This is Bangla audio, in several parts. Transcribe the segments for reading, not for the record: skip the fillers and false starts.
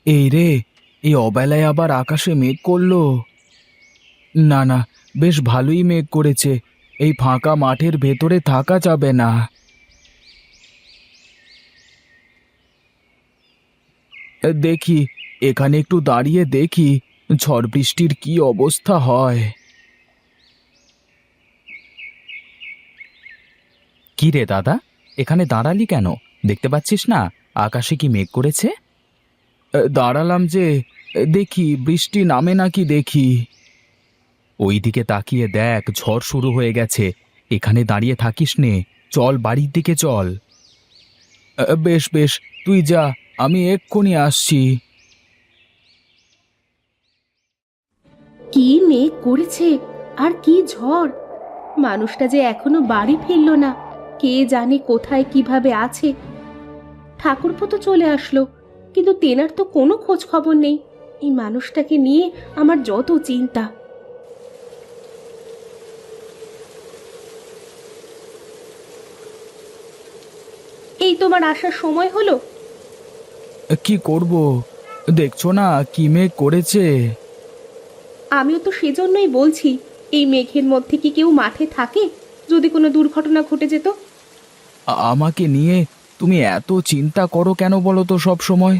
এই রে, এই অবেলায় আবার আকাশে মেঘ করলো। না না, বেশ ভালোই মেঘ করেছে। এই ফাঁকা মাঠের ভেতরে থাকা যাবে না। দেখি, এখানে একটু দাঁড়িয়ে দেখি ঝড় বৃষ্টির কি অবস্থা হয়। কি রে দাদা, এখানে দাঁড়ালি কেন? দেখতে পাচ্ছিস না আকাশে কি মেঘ করেছে? দাঁড়ালাম যে, দেখি বৃষ্টি নামে নাকি দেখি। ওইদিকে তাকিয়ে দেখ, ঝড় শুরু হয়ে গেছে। এখানে দাঁড়িয়ে থাকিস নে, চল বাড়ির দিকে চল। বেশ বেশ, তুই যা, আমি এক্ষুনি আসছি। কি মেঘ করেছে আর কি ঝড়! মানুষটা যে এখনো বাড়ি ফিরলো না। কে জানে কোথায় কিভাবে আছে। ঠাকুরপো তো চলে আসলো, কিন্তু তেনার তো কোনো খোঁজ খবর নেই। এই মানুষটাকে নিয়ে আমার যত চিন্তা। এই তোমার আসার সময় হলো। কি করব, দেখছো না কি মেঘ করেছে। আমিও তো সেজন্যই বলছি, এই মেঘের মধ্যে কি কেউ মাঠে থাকে? যদি কোনো দুর্ঘটনা ঘটে যেত। আমাকে নিয়ে তুমি এত চিন্তা করো কেন বলো তো সব সময়?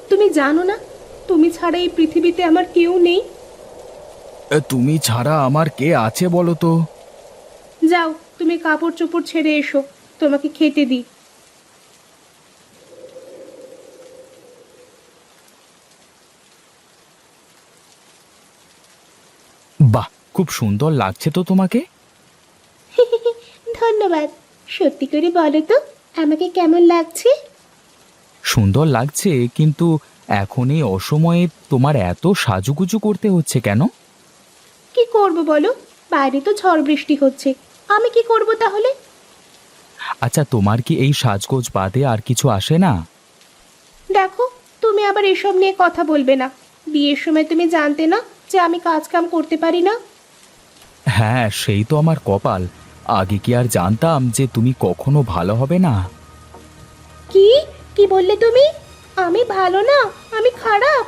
তুমি জানো না, তুমি ছাড়া এই পৃথিবীতে আমার কেউ নেই। তুমি ছাড়া আমার কে আছে বলো তো? যাও, তুমি কাপড় চোপড় ছেড়ে এসো, তোমাকে খেতে দিই। বাহ, খুব সুন্দর লাগছে তো তোমাকে। ধন্যবাদ। সত্যি করে বলো তো, আমাকে কেমন লাগছে? সুন্দর লাগছে, কিন্তু এখন এই অসময়ে তোমার এত সাজুগুজু করতে হচ্ছে কেন? কি করব বলো, বাইরে তো ঝড় বৃষ্টি হচ্ছে। আমি কি করব তাহলে? আচ্ছা, তোমার কি এই সাজগোজ বাদে আর কিছু আসে না? দেখো, তুমি আবার এসব নিয়ে কথা বলবে না। বিয়ের সময় তুমি জানতে না যে আমি কাজ কাম করতে পারি না? হ্যাঁ, সেই তো আমার কপাল। আগে কি আর জানতাম যে তুমি কখনো ভালো হবে না? কি কি বললে তুমি? আমি ভালো না, আমি খারাপ?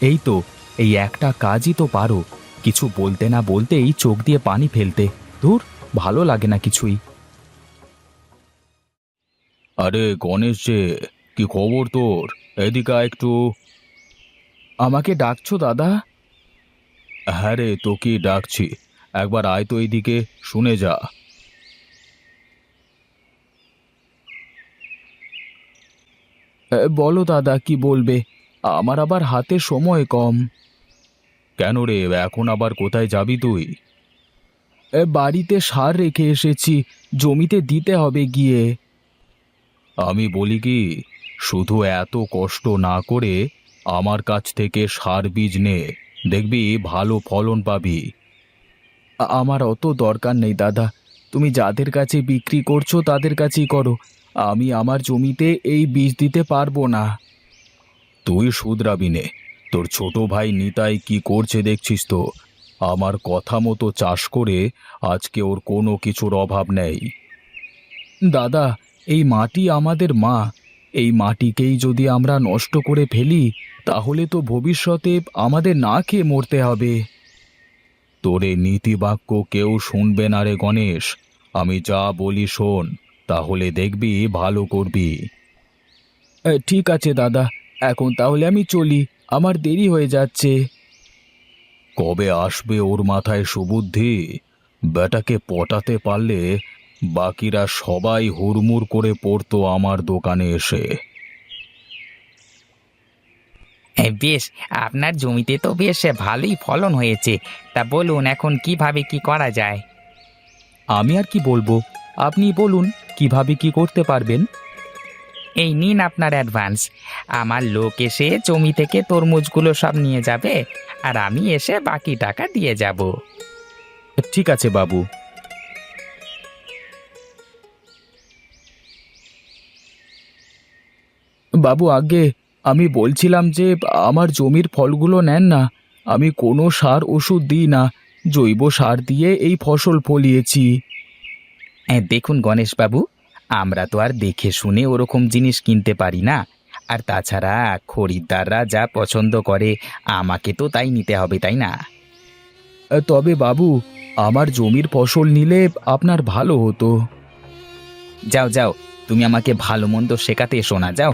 এই তো, এই একটা কাজই তো পারো, কিছু বলতে না বলতেই চোখ দিয়ে পানি ফেলতে। ধুর, ভালো লাগে না কিছুই। আরে গণেশ যে, কি খবর তোর? এদিকে আয় একটু। আমাকে ডাকছো দাদা? হ্যাঁ রে, তোকেই ডাকছি। একবার আয় তো এইদিকে, শুনে যা। বলো দাদা, কি বলবে? আমার আবার হাতে সময় কম। কেন রে, এখন আবার কোথায় যাবি তুই? বাড়িতে সার রেখে এসেছি, জমিতে দিতে হবে গিয়ে। আমি বলি কি, শুধু এত কষ্ট না করে আমার কাছ থেকে সার বীজ নে, দেখবি ভালো ফলন পাবি। আমার অত দরকার নেই দাদা, তুমি যাদের কাছে বিক্রি করছো তাদের কাছেই করো। আমি আমার জমিতে এই বীজ দিতে পারবো না। তুই শুধরাবি নে, তোর ছোট ভাই নিতাই কি করছে দেখছিস তো। আমার কথা মতো চাষ করে আজকে ওর কোনো কিছুর অভাব নেই। দাদা, এই মাটি আমাদের মা। এই মাটিকেই যদি আমরা নষ্ট করে ফেলি, তাহলে তো ভবিষ্যতে আমাদের না খেয়ে মরতে হবে। তোর এই নীতিবাক্য কেউ শুনবে না রে গণেশ। আমি যা বলি শোন, তাহলে দেখবি ভালো করবি। ঠিক আছে দাদা, এখন তাহলে আমি চলি, আমার দেরি হয়ে যাচ্ছে। কবে আসবে ওর মাথায় সুবুদ্ধি? বেটাকে পটাতে পারলে বাকিরা সবাই হুড়মুড় করে পড়তো আমার দোকানে এসে। বেশ, আপনার জমিতে তো বেশ ভালোই ফলন হয়েছে। তা বলুন, এখন কিভাবে কি করা যায়? আমি আর কি বলবো, আপনি বলুন কিভাবে কি করতে পারবেন। এই নিন আপনার অ্যাডভান্স। আমার লোক এসে জমি থেকে তরমুজগুলো সব নিয়ে যাবে, আর আমি এসে বাকি টাকা দিয়ে যাব। ঠিক আছে বাবু। বাবু, আগে আমি বলছিলাম যে আমার জমির ফলগুলো নেন না। আমি কোনো সার ওষুধ দিই না, জৈব সার দিয়ে এই ফসল ফলিয়েছি। দেখুন গণেশবাবু, আমরা তো আর দেখে শুনে ওরকম জিনিস কিনতে পারি না। আর তাছাড়া খরিদ্দাররা যা পছন্দ করে আমাকে তো তাই নিতে হবে, তাই না? তবে বাবু, আমার জমির ফসল নিলে আপনার ভালো হতো। যাও যাও, তুমি আমাকে ভালো মন্দ শেখাতে এসো না, যাও।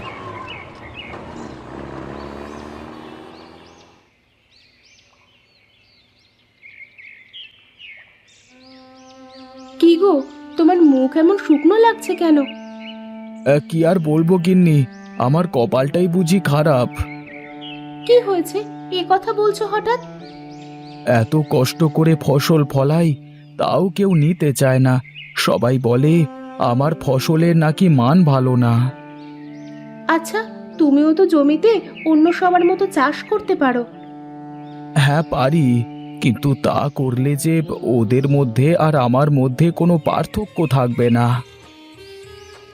কি গো, তোমার মুখ এমন শুকনো লাগছে কেন? কি আর বলবো গিন্নি, আমার কপালটাই বুঝি খারাপ। কি হয়েছে, এ কথা বলছো হঠাৎ? এত কষ্ট করে ফসল ফলাই, তাও কেউ নিতে চায় না। সবাই বলে আমার ফসলের নাকি মান ভালো না। আচ্ছা, তুমিও তো জমিতে অন্য সবার মতো চাষ করতে পারো। হ্যাঁ পারি, কিন্তু তা করলে যে ওদের মধ্যে আর আমার মধ্যে কোনো পার্থক্য থাকবে না।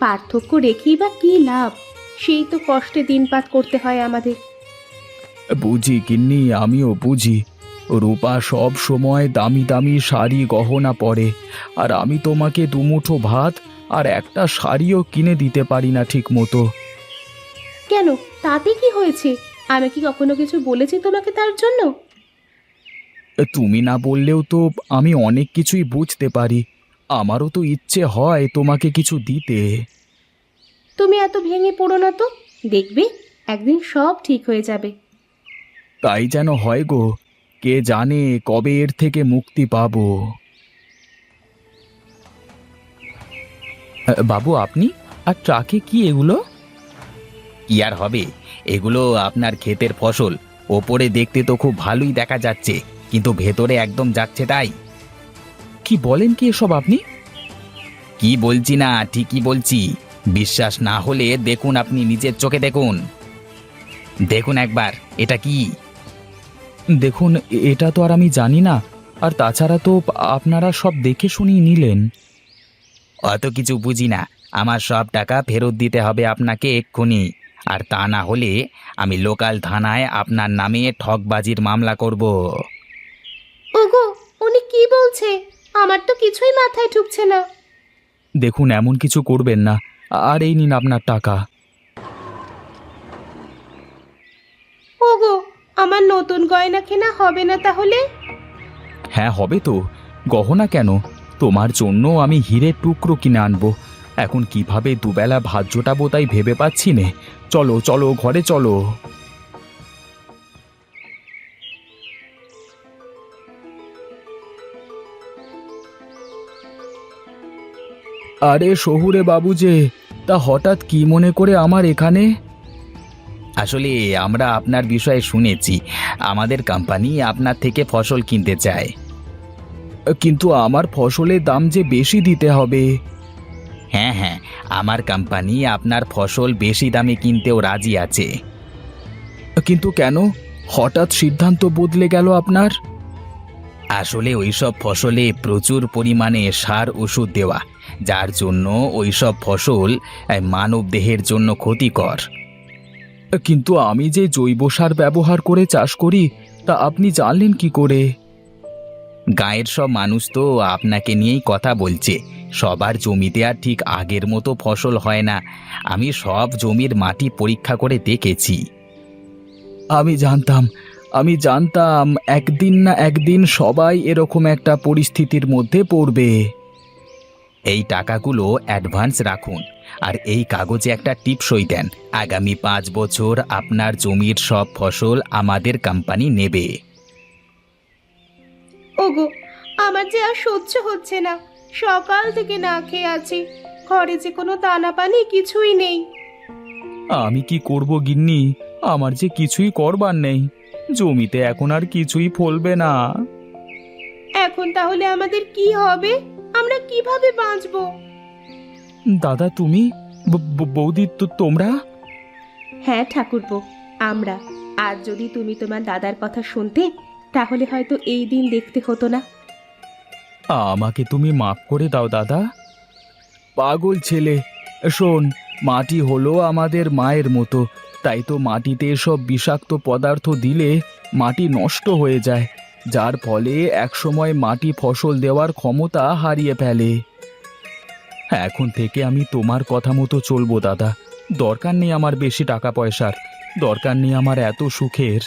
পার্থক্য রেখেই বা কি লাভ? সেই তো কষ্টে দিনপাত করতে হয় আমাদের। বুঝি গিন্নি, আমিও বুঝি। রূপা সব সময় দামি দামি শাড়ি গহনা পরে, আর আমি তোমাকে দুমুঠো ভাত আর একটা শাড়িও কিনে দিতে পারি না ঠিক মতো। কেন, তাতে কি হয়েছে? আমি কি কখনো কিছু বলেছি তোমাকে তার জন্য? তুমি না বললেও তো আমি অনেক কিছুই বুঝতে পারি। আমারও তো ইচ্ছে হয় তোমাকে কিছু দিতে। তুমি এত ভেঙে পড়ো না তো, দেখবে একদিন সব ঠিক হয়ে যাবে। তাই যেন হয় গো, কে জানে কবে এর থেকে মুক্তি পাবো। বাবু, আপনি আর ট্রাকে কি এগুলো? কি আর হবে, এগুলো আপনার ক্ষেতের ফসল। ওপরে দেখতে তো খুব ভালোই দেখা যাচ্ছে, কিন্তু ভেতরে একদম যাচ্ছে তাই। কি বলেন কি এসব আপনি? কি বলছি না, ঠিকই বলছি। বিশ্বাস না হলে দেখুন, আপনি নিজের চোখে দেখুন। দেখুন একবার, এটা কি? দেখুন, এটা তো আর আমি জানি না। আর তাছাড়া তো আপনারা সব দেখে শুনিয়ে নিলেন। অত কিছু বুঝি না। আমার সব টাকা ফেরত দিতে হবে আপনাকে এক্ষুনি। আর তা না হলে আমি লোকাল থানায় আপনার নামে ঠকবাজির মামলা করব। ওগো, উনি কি বলছে? আমার তো কিছুই মাথায় ঢুকছে না। দেখুন, এমন কিছু করবেন না। আর এই নিন আপনার টাকা। ওগো, আমার নতুন গয়না কেনা হবে না তাহলে? হ্যাঁ হবে তো। গহনা কেন, তোমার জন্য আমি হীরের টুকরো কিনে আনবো। এখন কিভাবে দুবেলা ভাত জোটাবো তাই ভেবে পাচ্ছি নে। চলো চলো, ঘরে চলো। আরে শহুরে বাবু যে, তা হঠাৎ কি মনে করে আমার এখানে? আসলে আমরা আপনার বিষয়ে শুনেছি, আমাদের কোম্পানি আপনার থেকে ফসল কিনতে চায়। কিন্তু আমার ফসলের দাম যে বেশি দিতে হবে। হ্যাঁ হ্যাঁ, আমার কোম্পানি আপনার ফসল বেশি দামে কিনতেও রাজি আছে। কিন্তু কেন হঠাৎ সিদ্ধান্ত বদলে গেল আপনার? আসলে ওইসব ফসলে প্রচুর পরিমাণে সার ওষুধ দেওয়া, যার জন্য ওইসব ফসল মানব দেহের জন্য ক্ষতিকর। কিন্তু আমি যে জৈব সার ব্যবহার করে চাষ করি, তা আপনি জানলেন কি করে? গাঁয়ের সব মানুষ তো আপনাকে নিয়েই কথা বলছে। সবার জমিতে আর ঠিক আগের মতো ফসল হয় না। আমি সব জমির মাটি পরীক্ষা করে দেখেছি। আমি জানতাম একদিন না একদিন সবাই এরকম একটা পরিস্থিতির মধ্যে পড়বে। এই টাকাগুলো অ্যাডভান্স রাখুন, আর এই কাগজে একটা টিপসই দেন। আগামী 5 বছর আপনার জমির সব ফসল আমাদের কোম্পানি নেবে। ওগো, আমার যে আর সহ্য হচ্ছে না। সকাল থেকে না খেয়ে আছি, ঘরে যে কোনো দানা পানি কিছুই নেই। আমি কি করব গিন্নি, আমার যে কিছুই করবার নেই। জমিতে এখন আর কিছুই ফলবে না। এখন তাহলে আমাদের কি হবে? আমরা কিভাবে বাঁচবো? দাদা তুমি, বৌদি তো তোমরা? হ্যাঁ ঠাকুরপো, আমরা। আর যদি তুমি তোমার দাদার কথা শুনতে, তাহলে হয়তো এই দিন দেখতে হতো না। আমাকে তুমি মাফ করে দাও দাদা। পাগল ছেলে, শোন, মাটি হলো আমাদের মায়ের মতো। তাই তো মাটিতে এসব বিষাক্ত পদার্থ দিলে মাটি নষ্ট হয়ে যায়, যার ফলে একসময় মাটি ফসল দেওয়ার ক্ষমতা হারিয়ে ফেলে। এখন থেকে আমি তোমার কথা মতো চলবো দাদা। দরকার নেই আমার বেশি টাকা পয়সার, দরকার নেই আমার এত সুখের।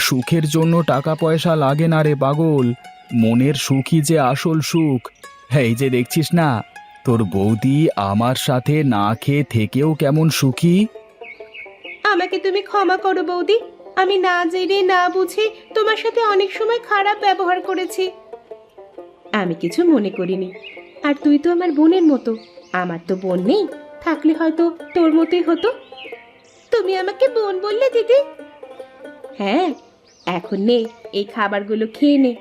সুখের জন্য টাকা পয়সা লাগে না রে পাগল, মনের সুখই যে আসল সুখ। এই যে দেখছিস না, তোর বৌদি আমার সাথে না খেয়ে থেকেও কেমন সুখী। আমাকে তুমি ক্ষমা করো বৌদি, আমি না জেনে না বুঝে তোমার সাথে অনেক সময় খারাপ ব্যবহার করেছি। আমি কিছু মনে করিনি। আর তুই তো আমার বোনের মতো, আমার তো বোন নেই, থাকলে হয়তো তোর মতোই হতো। তুমি আমাকে বোন বললে দিদি? হ্যাঁ, এখন নে, এই খাবারগুলো খেয়ে নে।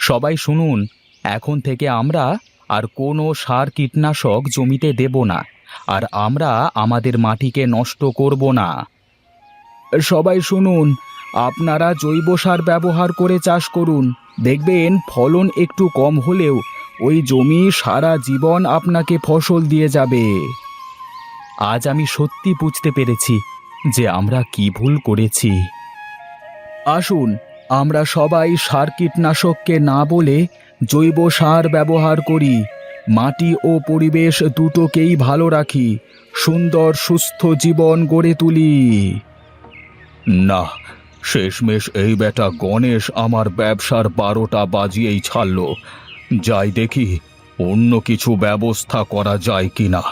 সবাই শুনুন, এখন থেকে আমরা আর কোনো সার কীটনাশক জমিতে দেব না, আর আমরা আমাদের মাটিকে নষ্ট করব না। সবাই শুনুন, আপনারা জৈব সার ব্যবহার করে চাষ করুন, দেখবেন ফলন একটু কম হলেও ওই জমি সারা জীবন আপনাকে ফসল দিয়ে যাবে। আজ আমি সত্যি বুঝতে পেরেছি যে আমরা কি ভুল করেছি। আসুন, আমরা সবাই সার কীটনাশককে না বলে জৈব সার ব্যবহার করি, মাটি ও পরিবেশ দুটোকেই ভালো রাখি, সুন্দর সুস্থ জীবন গড়ে তুলি। না, শেষমেশ এই বেটা গণেশ আমার ব্যবসার 12টা বাজিয়েই ছাড়ল। যাই দেখি অন্য কিছু ব্যবস্থা করা যায় কিনা।